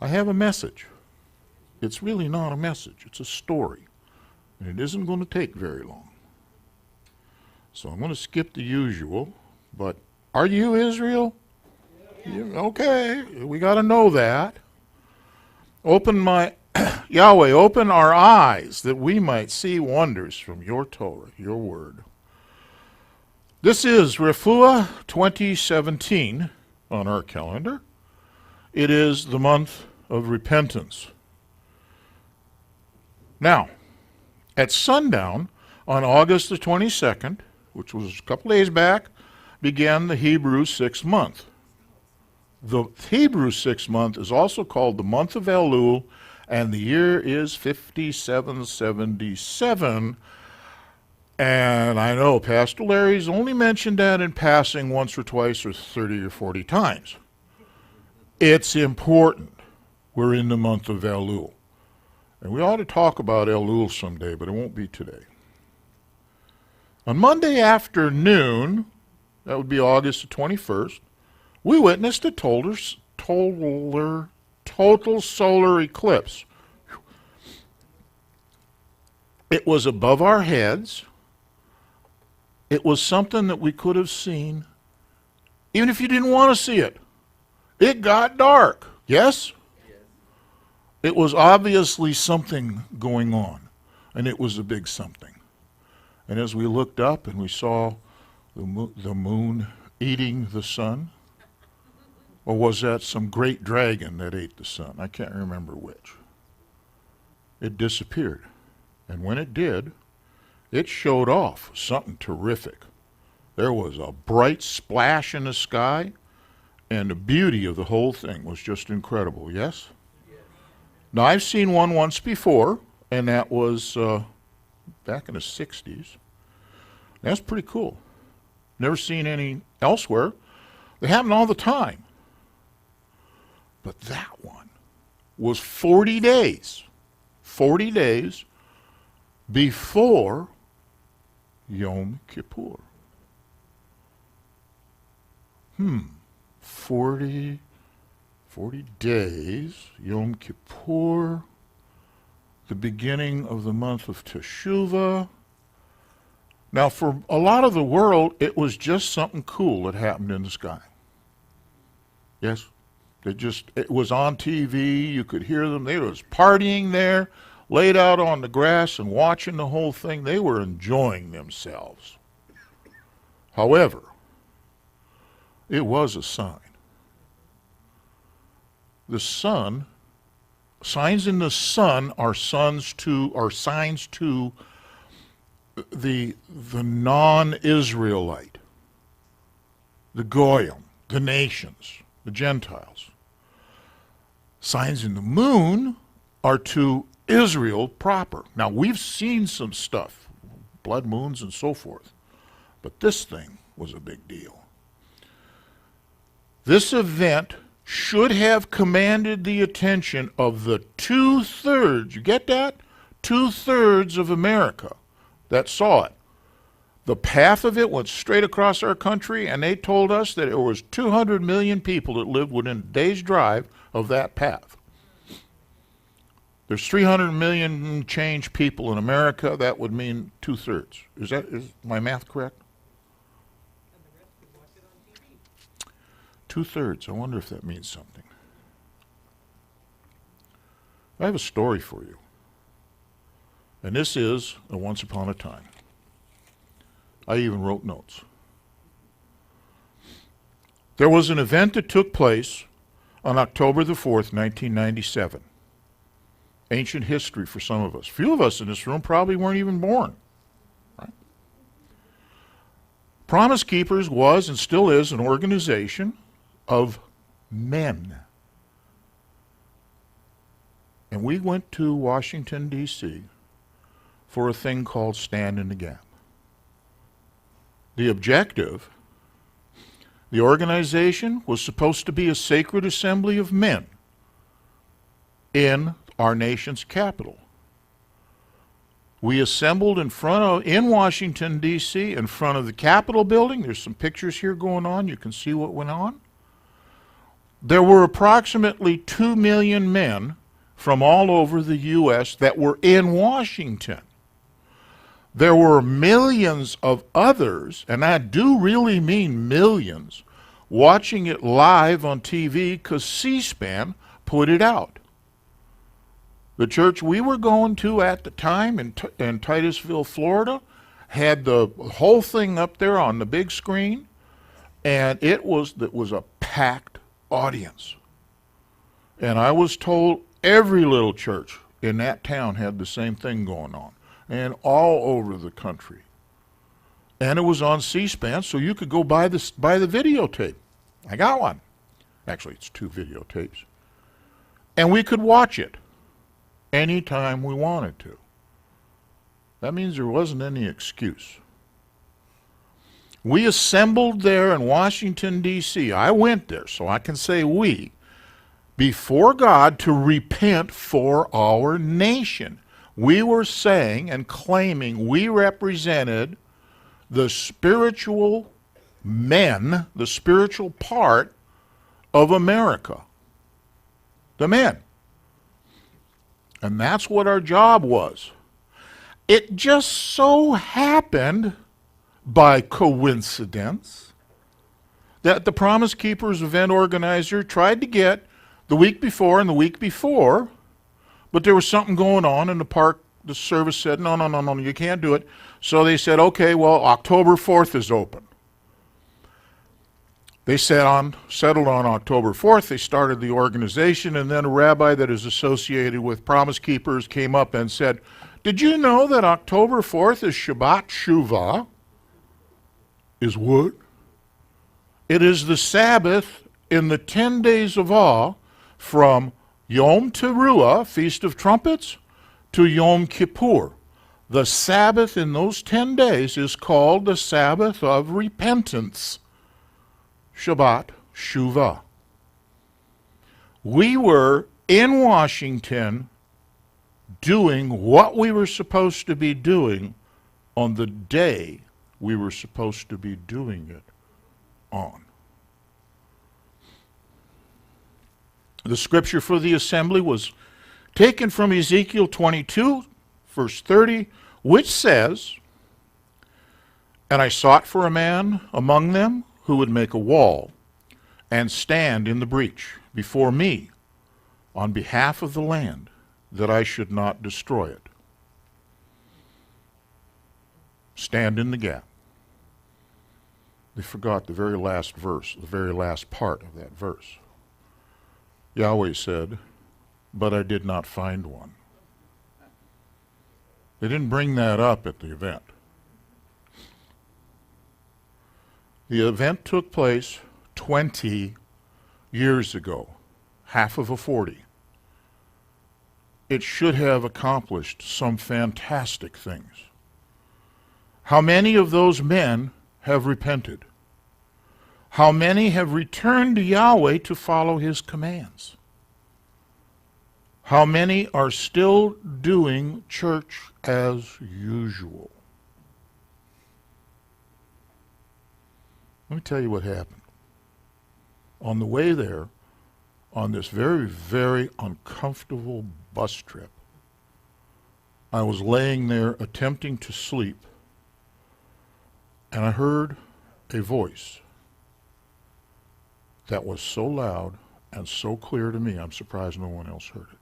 I have a message. It's really not a message. It's a story. And it isn't going to take very long. So I'm going to skip the usual. But are you Israel? Yeah. Okay. We got to know that. Yahweh, open our eyes that we might see wonders from your Torah, your word. This is Refuah 2017 on our calendar. It is the month of repentance. Now, at sundown on August the 22nd, which was a couple days back, began the Hebrew sixth month. The Hebrew sixth month is also called the Month of Elul, and the year is 5777. And I know Pastor Larry's only mentioned that in passing once or twice or 30 or 40 times. It's important. We're in the month of Elul. And we ought to talk about Elul someday, but it won't be today. On Monday afternoon, that would be August the 21st, we witnessed a total solar eclipse. It was above our heads. It was something that we could have seen, even if you didn't want to see it. It got dark, yes? It was obviously something going on, and it was a big something. And as we looked up and we saw the moon eating the sun, or was that some great dragon that ate the sun? I can't remember which. It disappeared. And when it did, it showed off something terrific. There was a bright splash in the sky, and the beauty of the whole thing was just incredible, yes? Now, I've seen one once before, and that was back in the 60s. That's pretty cool. Never seen any elsewhere. They happen all the time. But that one was 40 days. 40 days before Yom Kippur. 40 days, Yom Kippur, the beginning of the month of Teshuvah. Now, for a lot of the world, it was just something cool that happened in the sky. Yes? It was on TV, you could hear them, they was partying there, laid out on the grass and watching the whole thing. They were enjoying themselves. However, it was a sign. The sun, signs in the sun are signs to the non-Israelite, the Goyim, the nations, the Gentiles. Signs in the moon are to Israel proper. Now, we've seen some stuff, blood moons and so forth, but this thing was a big deal. This event should have commanded the attention of the 2/3, you get that? 2/3 of America that saw it. The path of it went straight across our country, and they told us that there was 200 million people that lived within a day's drive of that path. There's 300 million change people in America. That would mean 2/3. Is my math correct? 2/3. I wonder if that means something. I have a story for you. And this is a once upon a time. I even wrote notes. There was an event that took place on October the 4th, 1997. Ancient history for some of us. Few of us in this room probably weren't even born. Right? Promise Keepers was and still is an organization of men. And we went to Washington, D.C. for a thing called Stand in the Gap. The objective, the organization was supposed to be a sacred assembly of men in our nation's capital. We assembled in Washington, D.C., in front of the Capitol building. There's some pictures here going on. You can see what went on. There were approximately 2 million men from all over the U.S. that were in Washington. There were millions of others, and I do really mean millions, watching it live on TV because C-SPAN put it out. The church we were going to at the time in Titusville, Florida, had the whole thing up there on the big screen, and it was a packed audience. And I was told every little church in that town had the same thing going on, and all over the country. And it was on C-SPAN, so you could go buy the videotape. I got one. Actually, it's 2 videotapes. And we could watch it anytime we wanted to. That means there wasn't any excuse. We assembled there in Washington, D.C. I went there, so I can say we, before God to repent for our nation. We were saying and claiming we represented the spiritual men, the spiritual part of America. The men. And that's what our job was. It just so happened, by coincidence, that the Promise Keepers event organizer tried to get the week before and the week before, but there was something going on in the park. The service said, no, you can't do it. So they said, okay, well, October 4th is open. They settled on October 4th. They started the organization, and then a rabbi that is associated with Promise Keepers came up and said, did you know that October 4th is Shabbat Shuvah? Is what? It is the Sabbath in the 10 days of awe from Yom Teruah, Feast of Trumpets, to Yom Kippur. The Sabbath in those 10 days is called the Sabbath of Repentance. Shabbat Shuvah. We were in Washington doing what we were supposed to be doing on the day we were supposed to be doing it on. The scripture for the assembly was taken from Ezekiel 22, verse 30, which says, and I sought for a man among them who would make a wall and stand in the breach before me on behalf of the land, that I should not destroy it. Stand in the gap. They forgot the very last verse, the very last part of that verse. Yahweh said, but I did not find one. They didn't bring that up at the event. The event took place 20 years ago, half of a 40. It should have accomplished some fantastic things. How many of those men have repented? How many have returned to Yahweh to follow his commands? How many are still doing church as usual? Let me tell you what happened. On the way there, on this very, very uncomfortable bus trip, I was laying there attempting to sleep, and I heard a voice that was so loud and so clear to me, I'm surprised no one else heard it.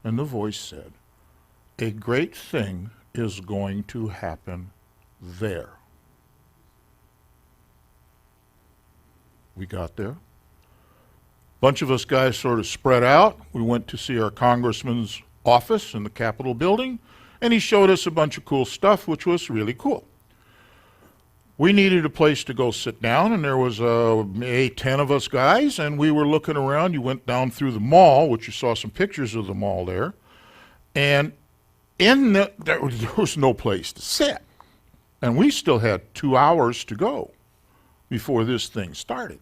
And the voice said, a great thing is going to happen there. We got there. Bunch of us guys sort of spread out. We went to see our congressman's office in the Capitol building, and he showed us a bunch of cool stuff, which was really cool. We needed a place to go sit down, and there was 10 of us guys, and we were looking around. You went down through the mall, which you saw some pictures of the mall there, and there was no place to sit. And we still had 2 hours to go before this thing started.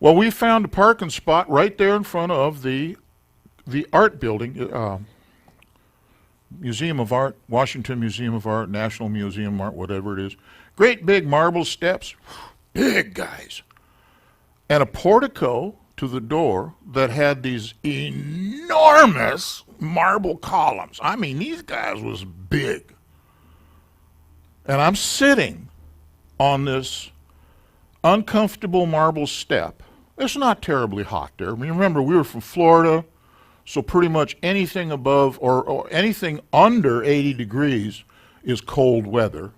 Well, we found a parking spot right there in front of the art building, Museum of Art, Washington Museum of Art, National Museum of Art, whatever it is. Great big marble steps, big guys. and a portico to the door that had these enormous marble columns. I mean, these guys was big. And I'm sitting on this uncomfortable marble step. It's not terribly hot there. I mean, remember, we were from Florida, so pretty much anything above or anything under 80 degrees is cold weather.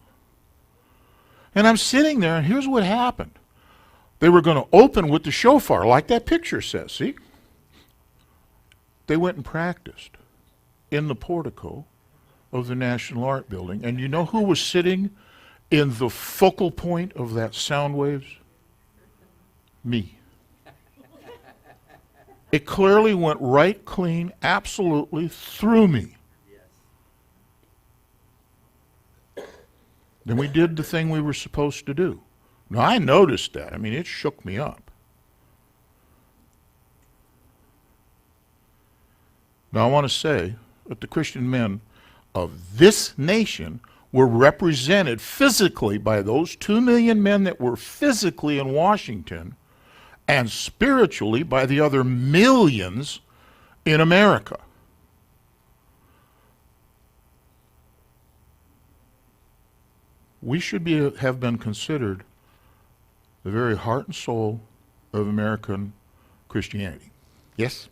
And I'm sitting there, and here's what happened. They were going to open with the shofar, like that picture says, see? They went and practiced in the portico of the National Art Building. And you know who was sitting in the focal point of that sound waves? Me. It clearly went right clean, absolutely through me. Then we did the thing we were supposed to do. Now, I noticed that. I mean, it shook me up. Now, I want to say that the Christian men of this nation were represented physically by those 2 million men that were physically in Washington, and spiritually by the other millions in America. We should have been considered the very heart and soul of American Christianity. Yes?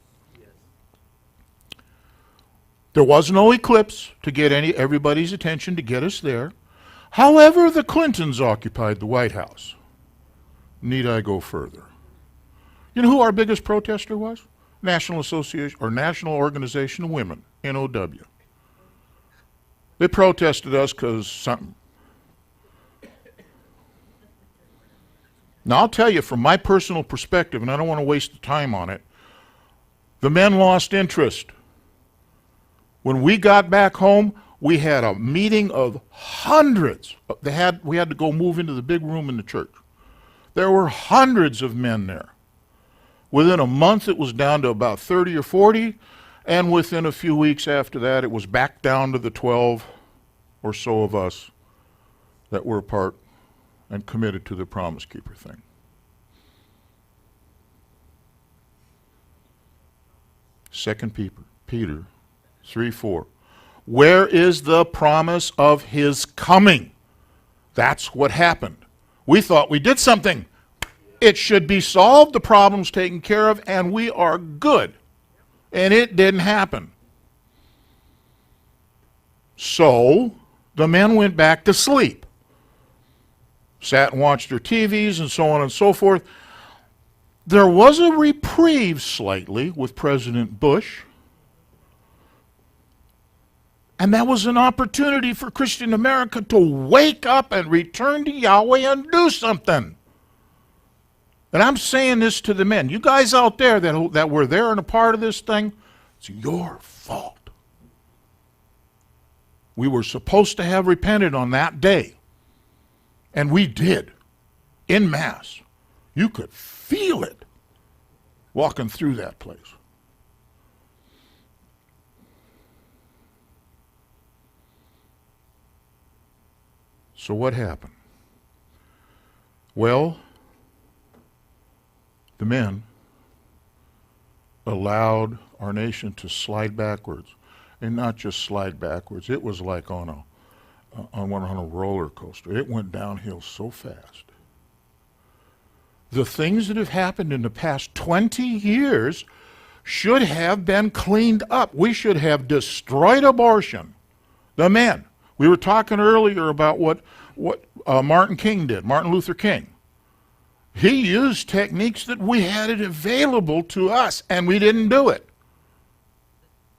There was no eclipse to get everybody's attention to get us there. However, the Clintons occupied the White House. Need I go further? You know who our biggest protester was? National Association or National Organization of Women, NOW. They protested us because something. Now, I'll tell you from my personal perspective, and I don't want to waste the time on it, the men lost interest. When we got back home, we had a meeting of hundreds. We had to go move into the big room in the church. There were hundreds of men there. Within a month, it was down to about 30 or 40, and within a few weeks after that, it was back down to the 12 or so of us that were part and committed to the Promise Keeper thing. Second Peter 3:4. Where is the promise of his coming? That's what happened. We thought we did something. It should be solved, the problem's taken care of, and we are good. And it didn't happen. So the men went back to sleep. Sat and watched their TVs and so on and so forth. There was a reprieve slightly with President Bush. And that was an opportunity for Christian America to wake up and return to Yahweh and do something. And I'm saying this to the men. You guys out there that were there and a part of this thing, it's your fault. We were supposed to have repented on that day. And we did. En masse. You could feel it walking through that place. So what happened? Well, the men allowed our nation to slide backwards, and not just slide backwards. It was like on a roller coaster. It went downhill so fast. The things that have happened in the past 20 years should have been cleaned up. We should have destroyed abortion. The men. We were talking earlier about what Martin Luther King. He used techniques that we had it available to us, and we didn't do it.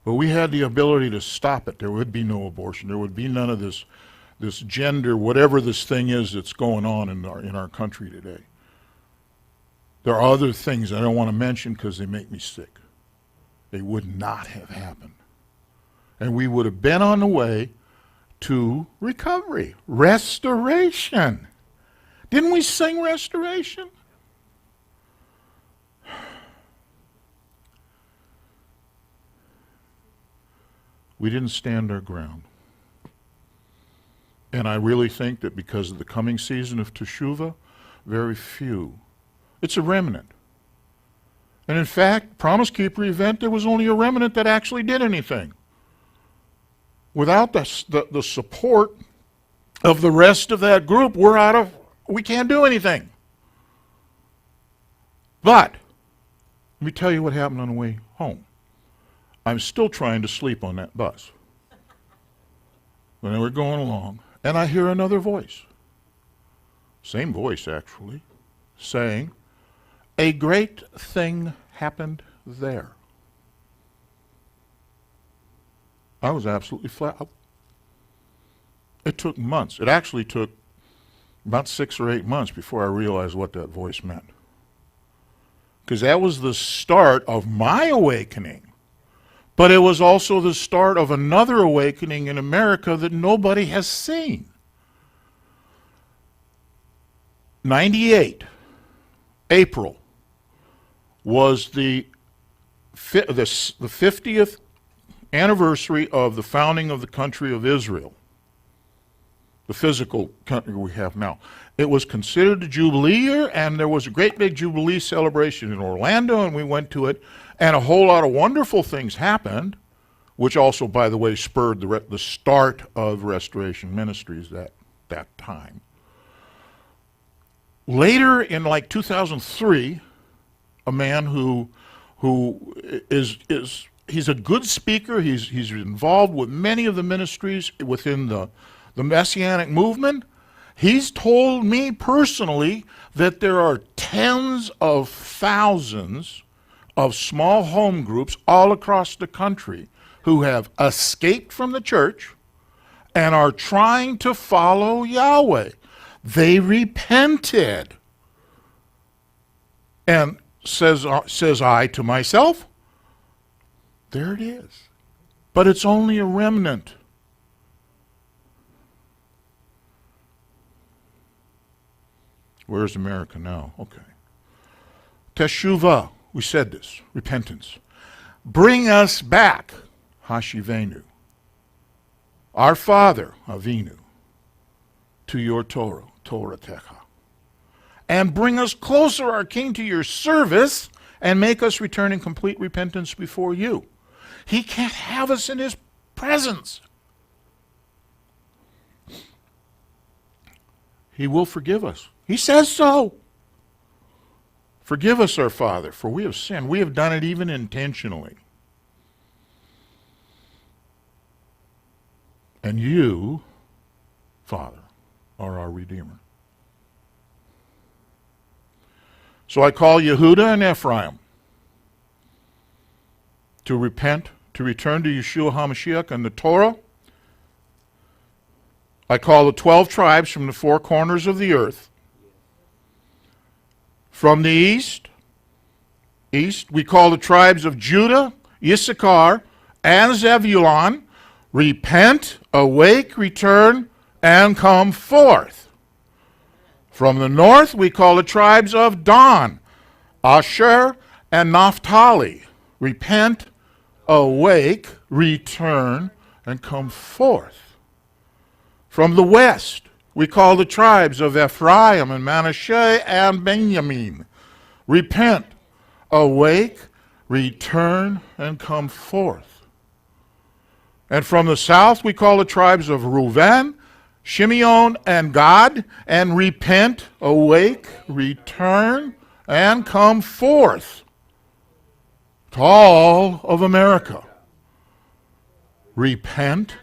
But we had the ability to stop it. There would be no abortion. There would be none of this gender, whatever this thing is that's going on in our country today. There are other things I don't want to mention because they make me sick. They would not have happened. And we would have been on the way to recovery, restoration. Didn't we sing restoration? We didn't stand our ground. And I really think that because of the coming season of Teshuvah, very few It's a remnant. And in fact, Promise Keeper event, there was only a remnant that actually did anything. Without the support of the rest of that group, we can't do anything. But, let me tell you what happened on the way home. I'm still trying to sleep on that bus. When we're going along, and I hear another voice, same voice actually, saying, "A great thing happened there." I was absolutely flat. It took months. It actually took about 6 or 8 months before I realized what that voice meant. Because that was the start of my awakening. But it was also the start of another awakening in America that nobody has seen. 98, April, was the 50th anniversary of the founding of the country of Israel, the physical country we have now. It was considered a Jubilee year, and there was a great big Jubilee celebration in Orlando, and we went to it, and a whole lot of wonderful things happened, which also, by the way, spurred the start of Restoration Ministries that time. Later, in like 2003, a man who he's a good speaker. He's involved with many of the ministries within the Messianic movement. He's told me personally that there are tens of thousands of small home groups all across the country who have escaped from the church and are trying to follow Yahweh. They repented. And says I to myself, there it is. But it's only a remnant. Where's America now? Okay. Teshuvah, we said this, repentance. Bring us back, Hashivenu, our Father, Avinu, to your Torah, Toratecha. And bring us closer, our King, to your service, and make us return in complete repentance before you. He can't have us in his presence. He will forgive us. He says so. Forgive us, our Father, for we have sinned. We have done it even intentionally. And you, Father, are our Redeemer. So I call Yehuda and Ephraim to repent, to return to Yeshua HaMashiach and the Torah. I call the 12 tribes from the 4 corners of the earth. From the east, we call the tribes of Judah, Issachar, and Zebulun. Repent, awake, return, and come forth. From the north, we call the tribes of Dan, Asher, and Naphtali. Repent, awake, return, and come forth. From the west, we call the tribes of Ephraim and Manasseh and Benjamin. Repent, awake, return, and come forth. And from the south, we call the tribes of Reuben, Shimeon, and Gad, and repent, awake, return, and come forth to all of America. Repent,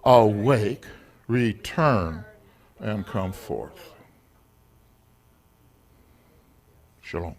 awake, return, and come forth. Shalom.